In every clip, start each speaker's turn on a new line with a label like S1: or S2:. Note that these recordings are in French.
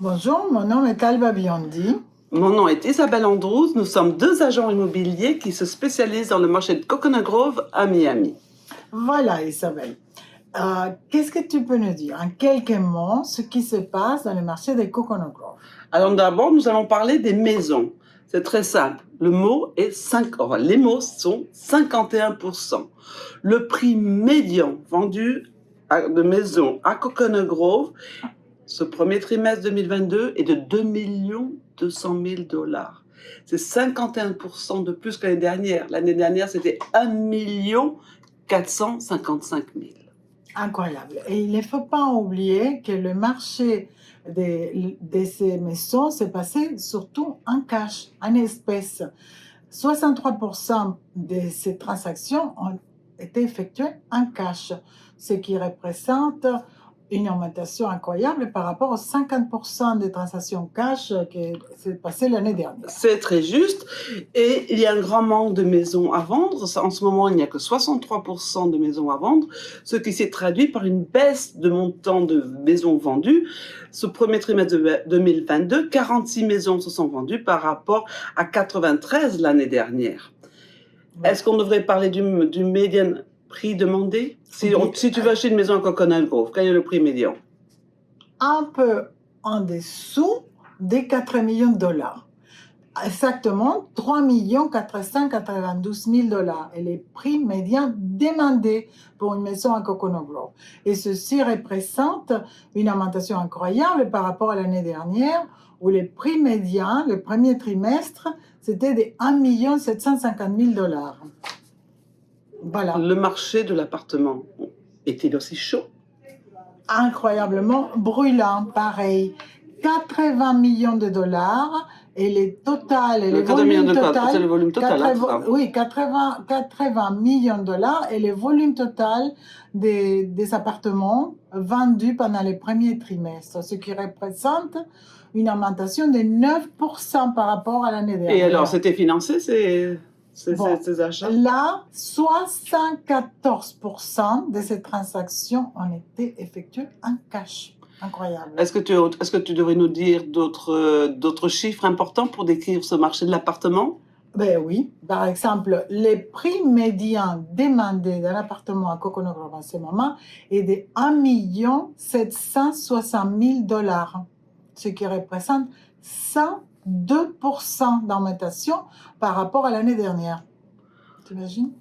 S1: Bonjour, mon nom est Alba Biondi.
S2: Mon nom est Isabelle Andrews. Nous sommes deux agents immobiliers qui se spécialisent dans le marché de Coconut Grove à Miami.
S1: Voilà, Isabelle. Qu'est-ce que tu peux nous dire en quelques mots ce qui se passe dans le marché des Coconut Grove?
S2: Alors d'abord, nous allons parler des maisons. C'est très simple. Les mots sont 51%. Le prix médian vendu de maisons à Coconut Grove, ce premier trimestre 2022, est de 2 200 000 $. C'est 51% de plus que l'année dernière. L'année dernière, c'était 1 455 000.
S1: Incroyable. Et il ne faut pas oublier que le marché de ces maisons s'est passé surtout en cash, en espèces. 63% de ces transactions ont été effectuées en cash, ce qui représente une augmentation incroyable par rapport aux 50% des transactions cash qui s'est passé l'année dernière.
S2: C'est très juste. Et il y a un grand manque de maisons à vendre. En ce moment, il n'y a que 63% de maisons à vendre, ce qui s'est traduit par une baisse de montant de maisons vendues. Ce premier trimestre de 2022, 46 maisons se sont vendues par rapport à 93 l'année dernière. Ouais. Est-ce qu'on devrait parler du médian prix demandé? Si tu veux acheter une maison à Coconut Grove, quel est le prix médian?
S1: Un peu en dessous des 4 millions de $. Exactement 3 492 000 $. Et les prix médians demandés pour une maison à Coconut Grove. Et ceci représente une augmentation incroyable par rapport à l'année dernière, où les prix médians, le premier trimestre, c'était de 1 750 000 $. Voilà.
S2: Le marché de l'appartement est-il aussi chaud?
S1: Incroyablement brûlant, pareil. 80 millions de $, et les totales,
S2: le volume total, c'est le volume total.
S1: 80 millions de $, et le volume total des appartements vendus pendant les premiers trimestres, ce qui représente une augmentation de 9% par rapport à l'année dernière.
S2: Et alors, c'était financé ces achats?
S1: Là, 74% de ces transactions ont été effectuées en cash. Incroyable.
S2: Est-ce que tu devrais nous dire d'autres chiffres importants pour décrire ce marché de l'appartement?
S1: Ben oui. Par exemple, les prix médians demandés d'un appartement à Coconut Grove en ce moment est de 1 760 000 $, ce qui représente 102% d'augmentation par rapport à l'année dernière. T'imagines?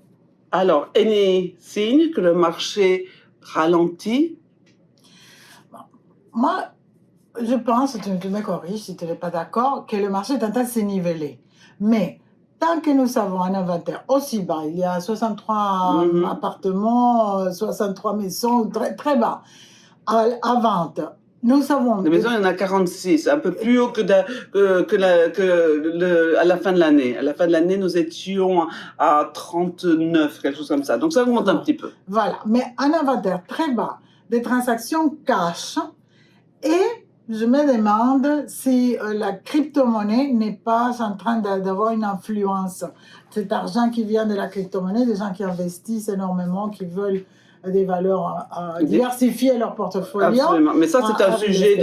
S2: Alors, est-ce signe que le marché ralentit?
S1: Moi, je pense, tu me corriges si tu n'es pas d'accord, que le marché est en train de se niveler. Mais tant que nous avons un inventaire aussi bas, il y a 63 appartements, 63 maisons, très, très bas, à vente. Nous avons...
S2: Les maisons, il y en a 46, un peu plus haut à la fin de l'année. À la fin de l'année, nous étions à 39, quelque chose comme ça. Donc ça augmente un petit peu.
S1: Voilà, mais un inventaire très bas, des transactions cash, et je me demande si la crypto-monnaie n'est pas en train d'avoir une influence. Cet argent qui vient de la crypto-monnaie, des gens qui investissent énormément, qui veulent des valeurs diversifier leur portfolio.
S2: Absolument, mais ça c'est un sujet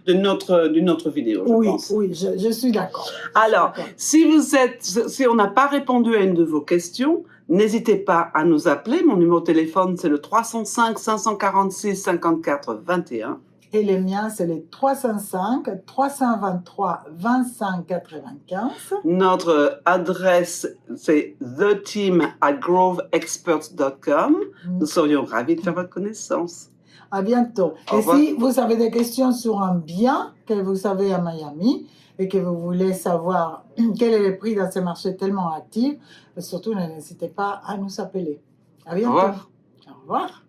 S2: d'une autre vidéo, je pense.
S1: Oui, je suis d'accord.
S2: Alors, si on n'a pas répondu à une de vos questions, n'hésitez pas à nous appeler. Mon numéro de téléphone, c'est le 305 546 54 21.
S1: Et le mien, c'est le 305 323 25 95.
S2: Notre adresse, c'est theteam@groveexperts.com. Nous serions ravis de faire votre connaissance.
S1: À bientôt. Et si vous avez des questions sur un bien que vous avez à Miami et que vous voulez savoir quel est le prix dans ce marché tellement actif, surtout n'hésitez pas à nous appeler. À bientôt.
S2: Au revoir.
S1: Au revoir.